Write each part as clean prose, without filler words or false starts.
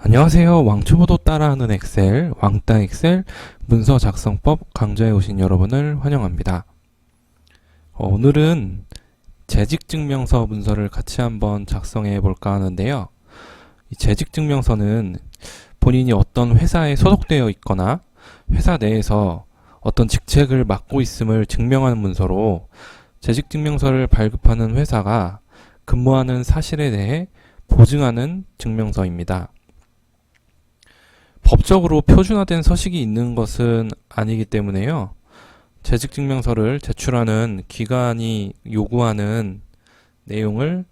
안녕하세요. 왕초보도 따라하는 엑셀, 왕따 엑셀 문서 작성법 강좌에 오신 여러분을 환영합니다. 오늘은 재직증명서 문서를 같이 한번 작성해 볼까 하는데요. 이 재직증명서는 본인이 어떤 회사에 소속되어 있거나 회사 내에서 어떤 직책을 맡고 있음을 증명하는 문서로 재직증명서를 발급하는 회사가 근무하는 사실에 대해 보증하는 증명서입니다. 법적으로 표준화된 서식이 있는 것은 아니기 때문에요. 재직증명서를 제출하는 기관이 요구하는 내용을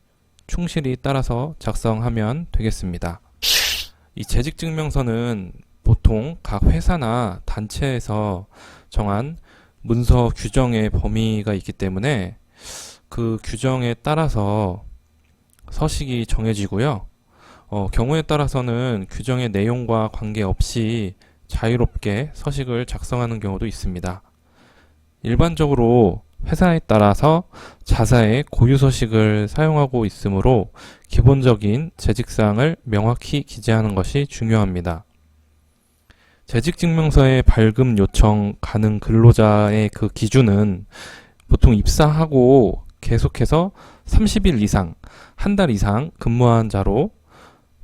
충실히 따라서 작성하면 되겠습니다. 이 재직증명서는 보통 각 회사나 단체에서 정한 문서 규정의 범위가 있기 때문에 그 규정에 따라서 서식이 정해지고요. 경우에 따라서는 규정의 내용과 관계없이 자유롭게 서식을 작성하는 경우도 있습니다. 일반적으로 회사에 따라서 자사의 고유 서식을 사용하고 있으므로 기본적인 재직사항을 명확히 기재하는 것이 중요합니다. 재직증명서의 발급 요청 가능 근로자의 그 기준은 보통 입사하고 계속해서 30일 이상, 한 달 이상 근무한 자로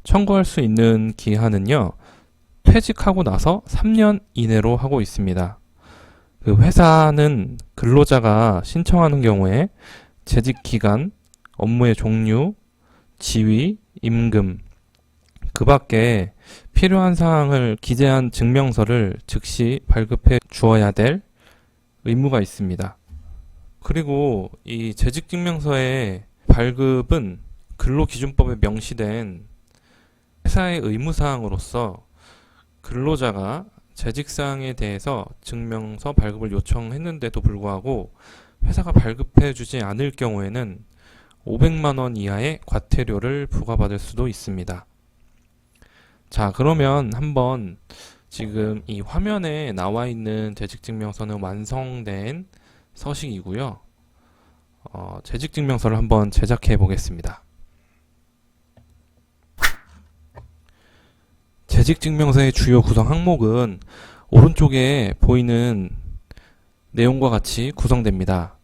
청구할 수 있는 기한은요, 퇴직하고 나서 3년 이내로 하고 있습니다. 그 회사는 근로자가 신청하는 경우에 재직 기간, 업무의 종류, 지위, 임금, 그 밖에 필요한 사항을 기재한 증명서를 즉시 발급해 주어야 될 의무가 있습니다. 그리고 이 재직증명서의 발급은 근로기준법에 명시된 회사의 의무사항으로서 근로자가 재직사항에 대해서 증명서 발급을 요청했는데도 불구하고 회사가 발급해주지 않을 경우에는 500만 원 이하의 과태료를 부과받을 수도 있습니다. 자, 그러면 한번 지금 이 화면에 나와 있는 재직증명서는 완성된 서식이고요. 재직증명서를 한번 제작해 보겠습니다. 재직증명서의 주요 구성 항목은 오른쪽에 보이는 내용과 같이 구성됩니다.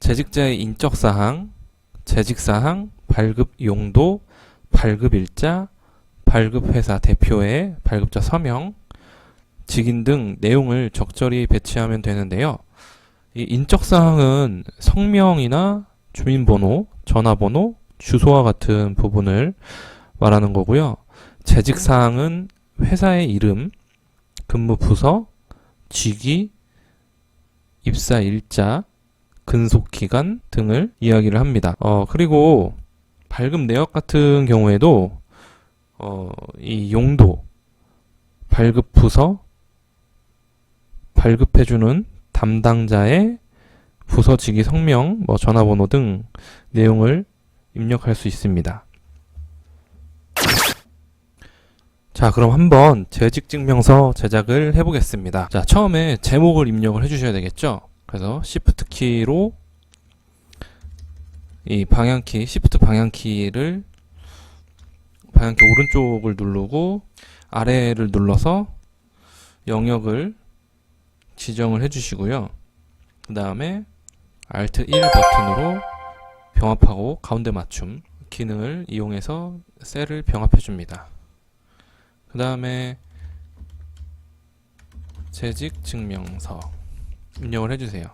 재직자의 인적사항, 재직사항, 발급 용도, 발급일자, 발급회사 대표의 발급자 서명, 직인 등 내용을 적절히 배치하면 되는데요. 이 인적사항은 성명이나 주민번호, 전화번호, 주소와 같은 부분을 말하는 거고요. 재직사항은 회사의 이름, 근무 부서, 직위, 입사 일자, 근속기간 등을 이야기를 합니다. 그리고 발급 내역 같은 경우에도 이 용도, 발급 부서, 발급해주는 담당자의 부서 직위 성명, 전화번호 등 내용을 입력할 수 있습니다. 자, 그럼 한번 재직증명서 제작을 해보겠습니다. 자, 처음에 제목을 입력을 해주셔야 되겠죠? 그래서 Shift 키로 이 방향키, Shift 방향키 오른쪽을 누르고 아래를 눌러서 영역을 지정을 해주시고요. 그 다음에 Alt 1 버튼으로 병합하고 가운데 맞춤 기능을 이용해서 셀을 병합해줍니다. 그 다음에 재직증명서 입력을 해주세요.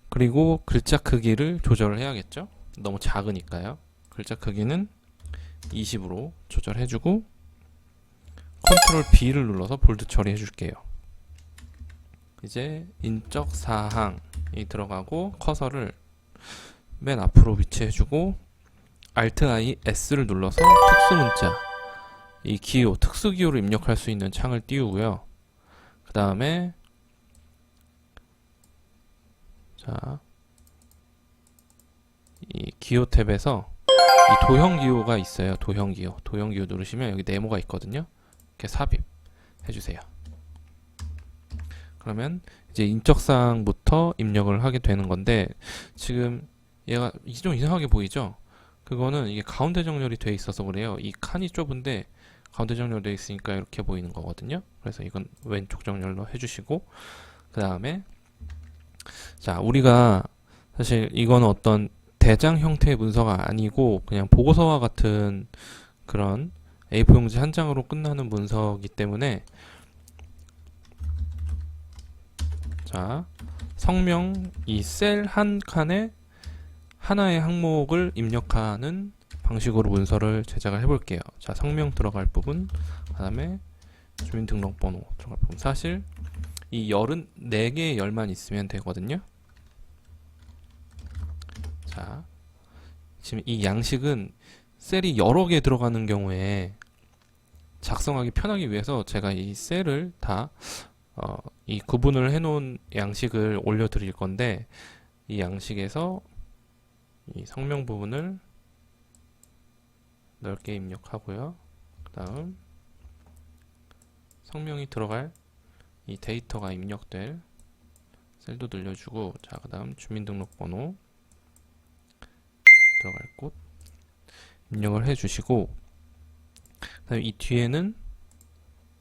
그리고 글자 크기를 조절을 해야겠죠? 너무 작으니까요. 글자 크기는 20으로 조절해주고 Ctrl B를 눌러서 볼드 처리해 줄게요. 이제 인적사항이 들어가고 커서를 맨 앞으로 위치해주고 Alt I S를 눌러서 특수문자, 이 기호, 특수기호를 입력할 수 있는 창을 띄우고요. 그 다음에 자, 이 기호 탭에서 이 도형 기호가 있어요. 도형 기호 누르시면 여기 네모가 있거든요. 이렇게 삽입 해주세요. 그러면 이제 인적사항부터 입력을 하게 되는 건데, 지금 얘가 좀 이상하게 보이죠? 그거는 이게 가운데 정렬이 돼 있어서 그래요. 이 칸이 좁은데 가운데 정렬되어 있으니까 이렇게 보이는 거거든요. 그래서 이건 왼쪽 정렬로 해주시고, 그 다음에 자, 우리가 사실 이거는 어떤 대장 형태의 문서가 아니고 그냥 보고서와 같은 그런 A4 용지 한 장으로 끝나는 문서이기 때문에, 자, 성명 이 셀 한 칸에 하나의 항목을 입력하는 방식으로 문서를 제작을 해볼게요. 자, 성명 들어갈 부분, 그 다음에 주민등록번호 들어갈 부분. 사실 이 열은 4개의 열만 있으면 되거든요. 자, 지금 이 양식은 셀이 여러 개 들어가는 경우에 작성하기 편하기 위해서 제가 이 셀을 다 이 구분을 해놓은 양식을 올려드릴 건데, 이 양식에서 이 성명 부분을 넓게 입력하고요. 그 다음 성명이 들어갈 이 데이터가 입력될 셀도 늘려주고, 자, 그 다음 주민등록번호 들어갈 곳 입력을 해주시고, 그 다음에 이 뒤에는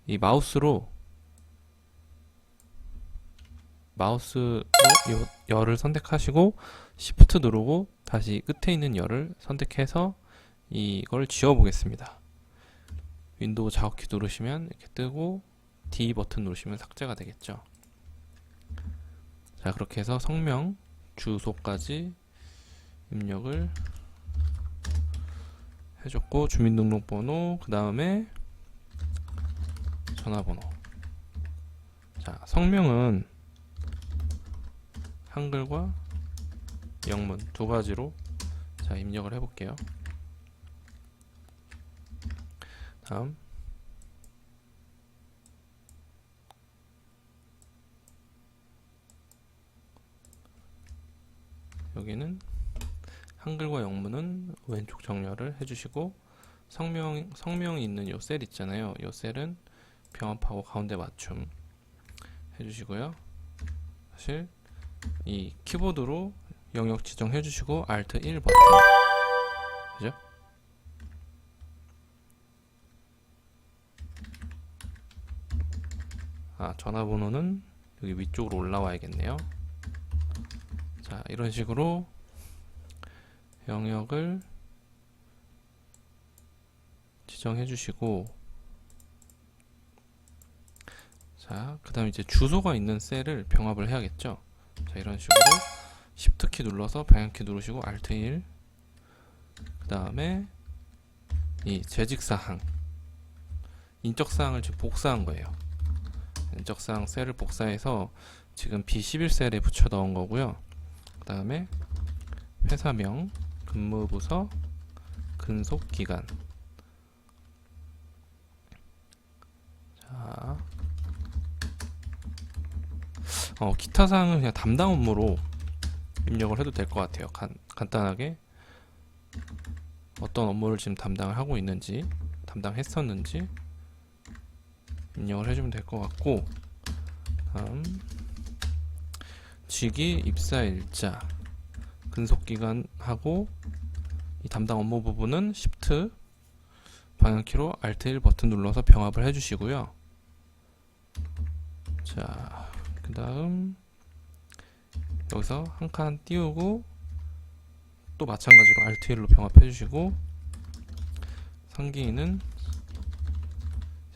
이 마우스로 열을 선택하시고 Shift 누르고 다시 끝에 있는 열을 선택해서 이걸 지워 보겠습니다. 윈도우 작업키 누르시면 이렇게 뜨고 D 버튼 누르시면 삭제가 되겠죠. 자, 그렇게 해서 성명, 주소까지 입력을 해줬고, 주민등록번호, 그 다음에 전화번호. 자, 성명은 한글과 영문 두 가지로 자, 입력을 해볼게요. 다음 여기는 한글과 영문은 왼쪽 정렬을 해주시고, 성명이 있는 요 셀 있잖아요. 요 셀은 병합하고 가운데 맞춤 해주시고요. 사실 이 키보드로 영역 지정해 주시고 Alt 1 버튼, 그죠? 전화번호는 여기 위쪽으로 올라와야겠네요. 자, 이런 식으로 영역을 지정해 주시고, 자, 그 다음에 이제 주소가 있는 셀을 병합을 해야겠죠. 자, 이런 식으로 Shift 키 눌러서 방향키 누르시고 Alt 1, 그 다음에 이 재직사항, 인적사항을 지금 복사한 거예요. 인적사항 셀을 복사해서 지금 B11셀에 붙여 넣은 거고요. 그 다음에 회사명, 근무부서, 근속기간. 자, 기타 사항은 그냥 담당 업무로 입력을 해도 될 것 같아요. 간단하게 어떤 업무를 지금 담당을 하고 있는지, 담당했었는지 입력을 해주면 될 것 같고, 다음 직위, 입사일자, 근속기간하고 이 담당 업무 부분은 Shift 방향키로 Alt 1 버튼 눌러서 병합을 해주시고요. 자, 그 다음 여기서 한 칸 띄우고 또 마찬가지로 Alt 1로 병합해 주시고, 상기인은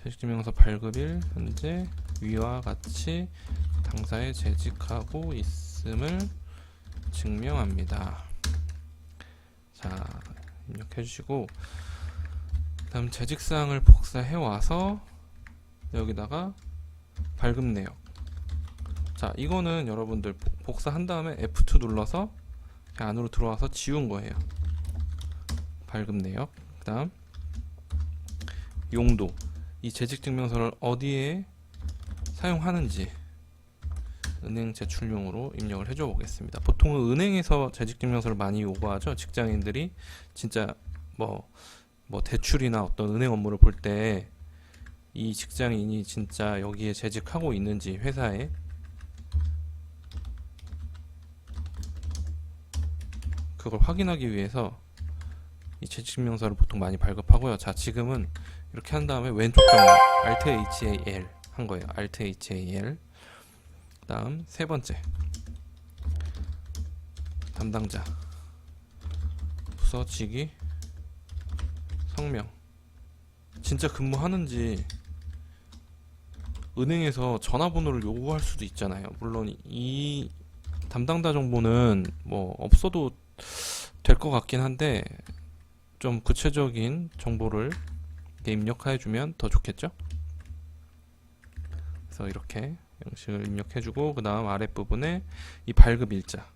재직증명서 발급일 현재 위와 같이 당사에 재직하고 있음을 증명합니다. 자, 입력해 주시고, 다음 재직사항을 복사해 와서 여기다가 발급 내역. 자, 이거는 여러분들 복사한 다음에 F2 눌러서 안으로 들어와서 지운 거예요. 발급 내역. 그 다음 용도, 이 재직증명서를 어디에 사용하는지 은행 제출용으로 입력을 해줘 보겠습니다. 보통은 은행에서 재직증명서를 많이 요구하죠. 직장인들이 진짜 뭐 대출이나 어떤 은행 업무를 볼 때 이 직장인이 진짜 여기에 재직하고 있는지, 회사에 그걸 확인하기 위해서 이 재직증명서를 보통 많이 발급하고요. 자, 지금은 이렇게 한 다음에 왼쪽 정리 Alt HAL 한 거예요. Alt HAL. 다음 세 번째 담당자 부서 직위 성명. 진짜 근무하는지 은행에서 전화번호를 요구할 수도 있잖아요. 물론 이 담당자 정보는 뭐 없어도 될 것 같긴 한데 좀 구체적인 정보를 입력해주면 더 좋겠죠? 그래서 이렇게 양식을 입력해주고 그 다음 아랫부분에 이 발급 일자,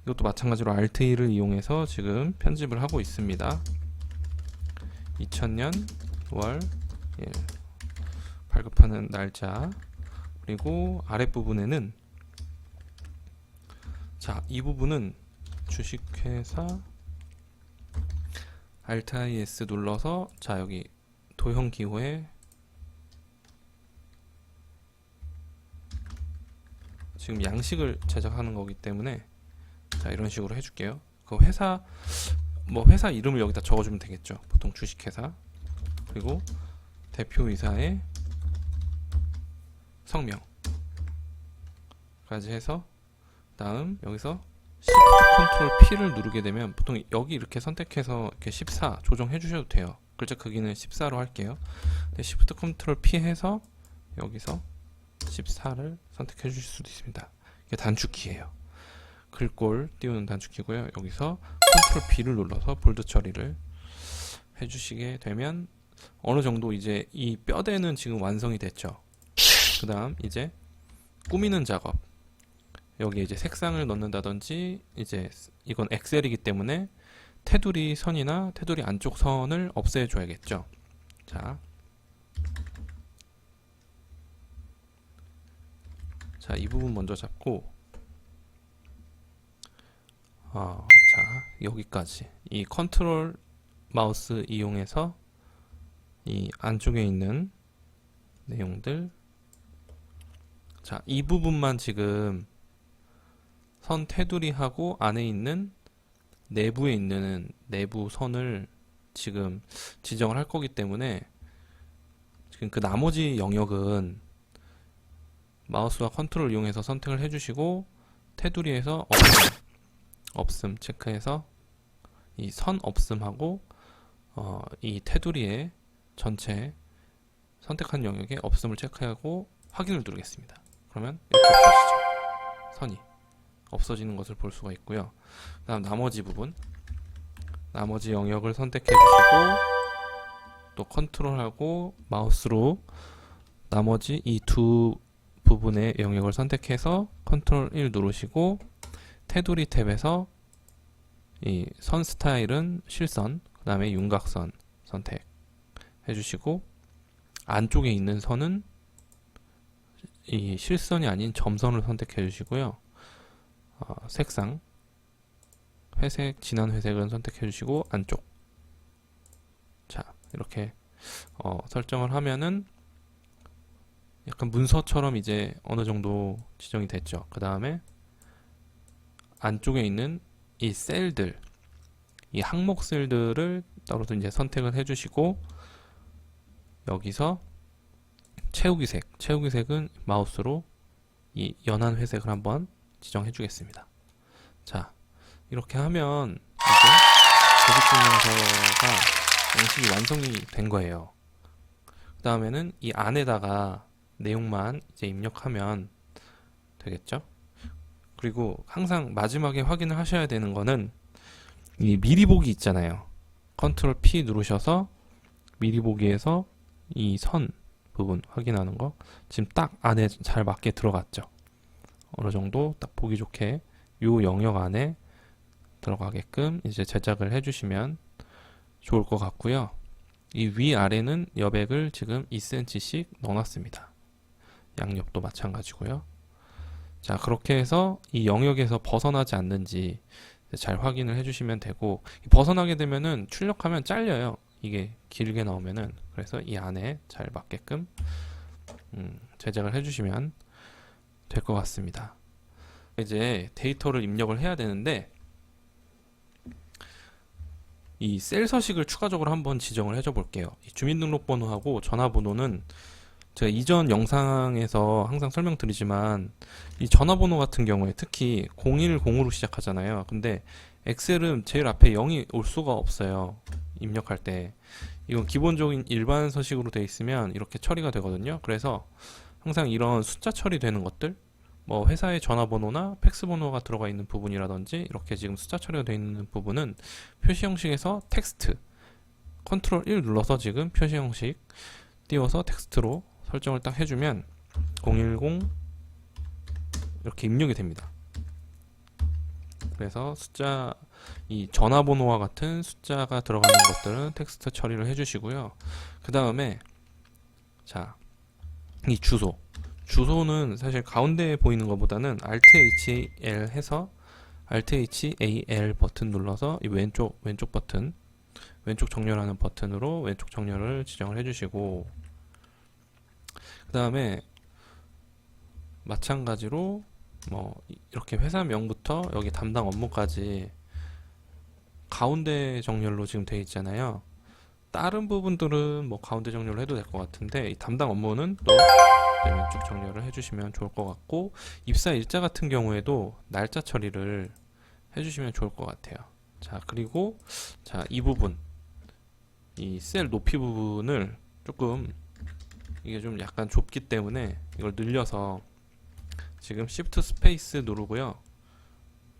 이것도 마찬가지로 Alt-E를 이용해서 지금 편집을 하고 있습니다. 2000년 5월 1일 발급하는 날짜, 그리고 아랫부분에는 자, 이 부분은 주식회사 Alt-IS 눌러서 자, 여기 도형기호에 지금 양식을 제작하는 거기 때문에 자, 이런 식으로 해줄게요. 그 회사 뭐 회사 이름을 여기다 적어주면 되겠죠. 보통 주식회사, 그리고 대표이사의 성명까지 해서 다음 여기서 Shift Ctrl P를 누르게 되면 보통 여기 이렇게 선택해서 이렇게 14 조정해 주셔도 돼요. 글자 크기는 14로 할게요. Shift Ctrl P 해서 여기서 14를 선택해 주실 수도 있습니다. 이게 단축키예요. 글꼴 띄우는 단축키고요. 여기서 Ctrl B를 눌러서 볼드 처리를 해주시게 되면 어느 정도 이제 이 뼈대는 지금 완성이 됐죠. 그 다음 이제 꾸미는 작업, 여기에 이제 색상을 넣는다든지, 이제 이건 엑셀이기 때문에 테두리 선이나 테두리 안쪽 선을 없애줘야겠죠. 자, 이 부분 먼저 잡고 자, 여기까지 이 컨트롤 마우스 이용해서 이 안쪽에 있는 내용들, 자, 이 부분만 지금 선 테두리하고 안에 있는 내부에 있는 내부 선을 지금 지정을 할 거기 때문에 지금 그 나머지 영역은 마우스와 컨트롤 이용해서 선택을 해주시고 테두리에서 없음 체크해서 이 선 없음하고 이 테두리에 전체 선택한 영역에 없음을 체크하고 확인을 누르겠습니다. 그러면 이렇게 없어지죠. 선이 없어지는 것을 볼 수가 있고요. 그 다음 나머지 부분, 나머지 영역을 선택해 주시고 또 컨트롤하고 마우스로 나머지 이 두 부분의 영역을 선택해서 컨트롤 1 누르시고 테두리 탭에서 이 선 스타일은 실선, 그 다음에 윤곽선 선택 해주시고 안쪽에 있는 선은 이 실선이 아닌 점선을 선택해 주시고요. 색상 회색, 진한 회색은 선택해 주시고 안쪽, 자, 이렇게 설정을 하면은 약간 문서처럼 이제 어느 정도 지정이 됐죠. 그 다음에 안쪽에 있는 이 셀들, 이 항목 셀들을 따로도 이제 선택을 해주시고 여기서 채우기 색은 마우스로 이 연한 회색을 한번 지정해 주겠습니다. 자, 이렇게 하면 이제 조직증명서가 양식이 완성이 된 거예요. 그 다음에는 이 안에다가 내용만 이제 입력하면 되겠죠. 그리고 항상 마지막에 확인을 하셔야 되는 거는 이 미리 보기 있잖아요. 컨트롤 P 누르셔서 미리 보기에서 이 선 부분 확인하는 거 지금 딱 안에 잘 맞게 들어갔죠. 어느 정도 딱 보기 좋게 요 영역 안에 들어가게끔 이제 제작을 해주시면 좋을 것 같고요. 이 위아래는 여백을 지금 2cm씩 넣어놨습니다. 양옆도 마찬가지고요. 자, 그렇게 해서 이 영역에서 벗어나지 않는지 잘 확인을 해주시면 되고, 벗어나게 되면은 출력하면 잘려요. 이게 길게 나오면은. 그래서 이 안에 잘 맞게끔 제작을 해주시면 될 것 같습니다. 이제 데이터를 입력을 해야 되는데 이 셀 서식을 추가적으로 한번 지정을 해줘 볼게요. 이 주민등록번호하고 전화번호는 제가 이전 영상에서 항상 설명드리지만 이 전화번호 같은 경우에 특히 010으로 시작하잖아요. 근데 엑셀은 제일 앞에 0이 올 수가 없어요. 입력할 때. 이건 기본적인 일반 서식으로 되어 있으면 이렇게 처리가 되거든요. 그래서 항상 이런 숫자 처리되는 것들, 뭐 회사의 전화번호나 팩스 번호가 들어가 있는 부분이라든지 이렇게 지금 숫자 처리가 되어 있는 부분은 표시 형식에서 텍스트 컨트롤 1 눌러서 지금 표시 형식 띄워서 텍스트로 설정을 딱 해주면 010 이렇게 입력이 됩니다. 그래서 숫자, 이 전화번호와 같은 숫자가 들어가는 것들은 텍스트 처리를 해주시고요. 그 다음에 자, 이 주소는 사실 가운데에 보이는 것보다는 Alt HAL 해서 Alt HAL 버튼 눌러서 이 왼쪽 버튼, 왼쪽 정렬하는 버튼으로 왼쪽 정렬을 지정을 해주시고, 그 다음에 마찬가지로 뭐 이렇게 회사명부터 여기 담당 업무까지 가운데 정렬로 지금 되어 있잖아요. 다른 부분들은 뭐 가운데 정렬을 해도 될 것 같은데 이 담당 업무는 또 왼쪽 정렬을 해주시면 좋을 것 같고, 입사 일자 같은 경우에도 날짜 처리를 해주시면 좋을 것 같아요. 자, 그리고 자, 이 부분, 이 셀 높이 부분을 조금, 이게 좀 약간 좁기 때문에 이걸 늘려서 지금 Shift 스페이스 누르고요,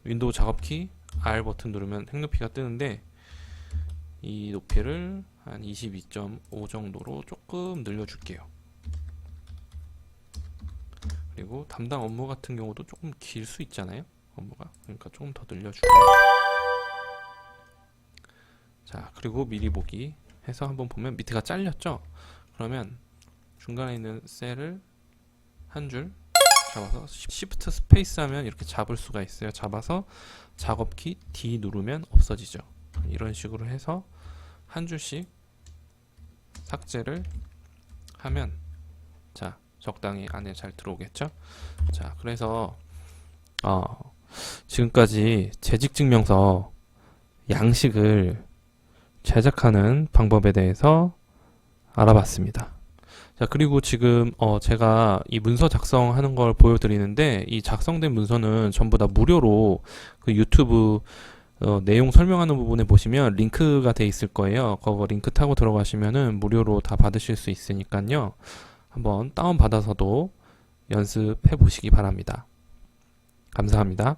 윈도우 작업키 R 버튼 누르면 행높이가 뜨는데 이 높이를 한 22.5 정도로 조금 늘려줄게요. 그리고 담당 업무 같은 경우도 조금 길 수 있잖아요, 업무가. 그러니까 조금 더 늘려주고요. 자, 그리고 미리 보기 해서 한번 보면 밑에가 잘렸죠? 그러면 중간에 있는 셀을 한 줄 잡아서 Shift 스페이스 하면 이렇게 잡을 수가 있어요. 잡아서 작업키 D 누르면 없어지죠. 이런 식으로 해서 한 줄씩 삭제를 하면 자, 적당히 안에 잘 들어오겠죠? 자, 그래서 지금까지 재직증명서 양식을 제작하는 방법에 대해서 알아봤습니다. 자, 그리고 지금 제가 이 문서 작성하는 걸 보여드리는데, 이 작성된 문서는 전부 다 무료로 그 유튜브 내용 설명하는 부분에 보시면 링크가 돼 있을 거예요. 그거 링크 타고 들어가시면은 무료로 다 받으실 수 있으니까요. 한번 다운받아서도 연습해 보시기 바랍니다. 감사합니다.